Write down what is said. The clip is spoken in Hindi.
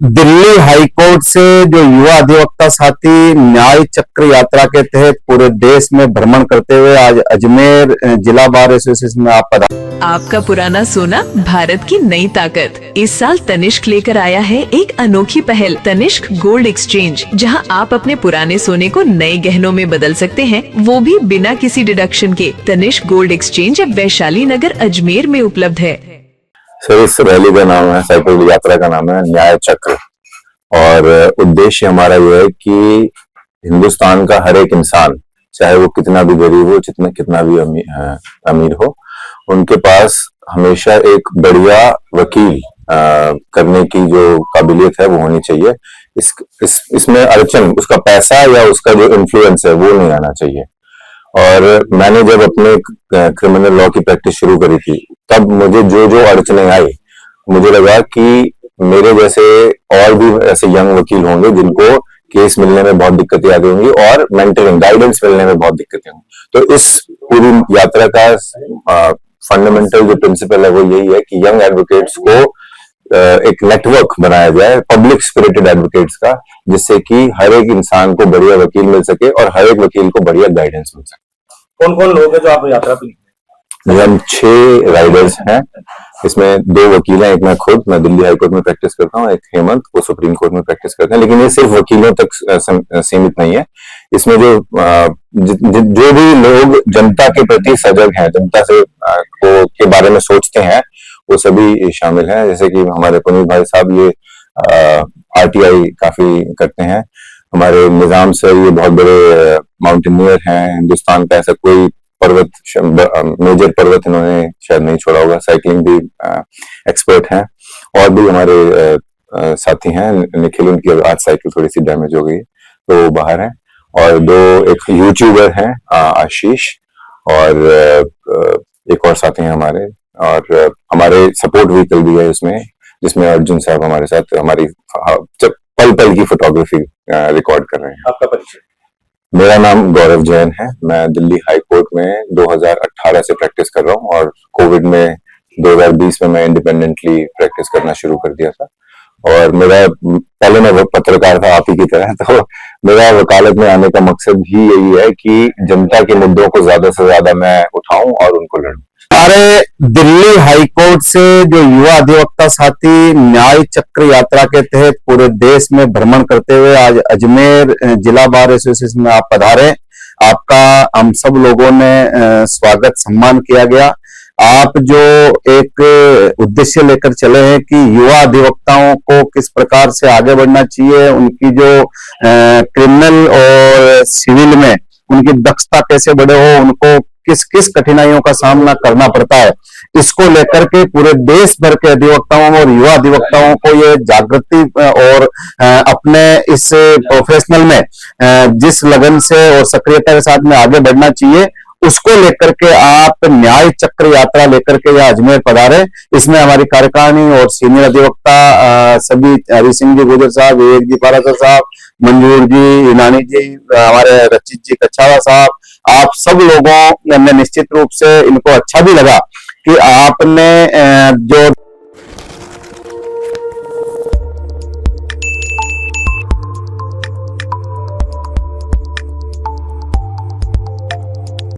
दिल्ली हाईकोर्ट से जो युवा अधिवक्ता साथी न्याय चक्र यात्रा के तहत पूरे देश में भ्रमण करते हुए आज अजमेर जिला बार एसोसिएशन में आप पधारे। आपका पुराना सोना भारत की नई ताकत। इस साल तनिष्क लेकर आया है एक अनोखी पहल, तनिष्क गोल्ड एक्सचेंज, जहां आप अपने पुराने सोने को नए गहनों में बदल सकते हैं, वो भी बिना किसी डिडक्शन के। तनिष्क गोल्ड एक्सचेंज अब वैशाली नगर अजमेर में उपलब्ध है। सर, इस रैली का नाम है, साइकिल यात्रा का नाम है न्याय चक्र। और उद्देश्य हमारा ये है कि हिंदुस्तान का हर एक इंसान, चाहे वो कितना भी गरीब हो, कितना भी अमीर हो, उनके पास हमेशा एक बढ़िया वकील करने की जो काबिलियत है वो होनी चाहिए। इसमें अड़चन उसका पैसा या उसका जो इन्फ्लुएंस है वो नहीं आना चाहिए। और मैंने जब अपने क्रिमिनल लॉ की प्रैक्टिस शुरू करी थी, तब मुझे जो अड़चनें आई, मुझे लगा कि मेरे जैसे और भी ऐसे यंग वकील होंगे जिनको केस मिलने में बहुत दिक्कतें आती होंगी और मेंटरिंग गाइडेंस मिलने में बहुत दिक्कतें होंगी। तो इस पूरी यात्रा का फंडामेंटल जो प्रिंसिपल है वो यही है कि यंग एडवोकेट्स को एक नेटवर्क बनाया जाए, पब्लिक स्पिरिटेड एडवोकेट्स का, जिससे कि हर एक इंसान को बढ़िया वकील मिल सके और हर एक वकील को बढ़िया गाइडेंस मिल सके। कौन कौन लोग हैं जो आप यात्रा पे? हम 6 राइडर्स हैं। इसमें 2 वकील हैं, एक मैं दिल्ली हाईकोर्ट में प्रैक्टिस करता हूँ, एक हेमंत, वो सुप्रीम कोर्ट में प्रैक्टिस करते हैं। लेकिन ये सिर्फ वकीलों तक सीमित नहीं है। इसमें जो भी लोग जनता के प्रति सजग हैं, जनता से के बारे में सोचते हैं, वो सभी शामिल हैं। जैसे कि हमारे पुनीत भाई साहब ये आरटीआई काफी करते हैं। हमारे निजाम सर ये बहुत बड़े माउंटेनियर हैं। हिंदुस्तान का ऐसा कोई मेजर पर्वत इन्होंने शायद नहीं छोड़ा होगा। साइकिलिंग भी एक्सपर्ट हैं। और भी हमारे साथी हैं, निखिल, उनकी आज साइकिल थोड़ी सी डैमेज हो गई तो वो बाहर हैं। और एक यूट्यूबर हैं, आशीष, और एक और साथी हैं हमारे। और हमारे सपोर्ट व्हीकल भी है इसमें, जिसमें अर्जुन साहब हमारे साथ हमारी पल पल की फोटोग्राफी रिकॉर्ड कर रहे हैं। आपका परिचय? मेरा नाम गौरव जैन है। मैं दिल्ली हाई कोर्ट में 2018 से प्रैक्टिस कर रहा हूँ और कोविड में 2020 में मैं इंडिपेंडेंटली प्रैक्टिस करना शुरू कर दिया था। और पहले मैं पत्रकार था आप ही की तरह, तो मेरा वकालत में आने का मकसद ही यही है कि जनता के मुद्दों को ज्यादा से ज्यादा मैं उठाऊं और उनको लड़ूं। हमारे दिल्ली हाईकोर्ट से जो युवा अधिवक्ता साथी न्याय चक्र यात्रा के तहत पूरे देश में भ्रमण करते हुए आज अजमेर जिला बार एसोसिएशन में आप पधारे। आपका हम सब लोगों ने स्वागत सम्मान किया गया। आप जो एक उद्देश्य लेकर चले हैं कि युवा अधिवक्ताओं को किस प्रकार से आगे बढ़ना चाहिए, उनकी जो क्रिमिनल और सिविल में उनकी दक्षता कैसे बढ़े हो, उनको किस किस कठिनाइयों का सामना करना पड़ता है, इसको लेकर के पूरे देश भर के अधिवक्ताओं और युवा अधिवक्ताओं को ये जागृति और अपने इस प्रोफेशनल में जिस लगन से और सक्रियता के साथ में आगे बढ़ना चाहिए, उसको लेकर के आप न्याय चक्र यात्रा लेकर के यह अजमेर पधारे। इसमें हमारी कार्यकारिणी और सीनियर अधिवक्ता सभी, हरि सिंह जी गुजर साहब, विवेक जी पारासर साहब, मंजूर जी, यूनानी जी, हमारे रचित जी कच्छावा साहब, आप सब लोगों ने निश्चित रूप से इनको अच्छा भी लगा कि आपने जो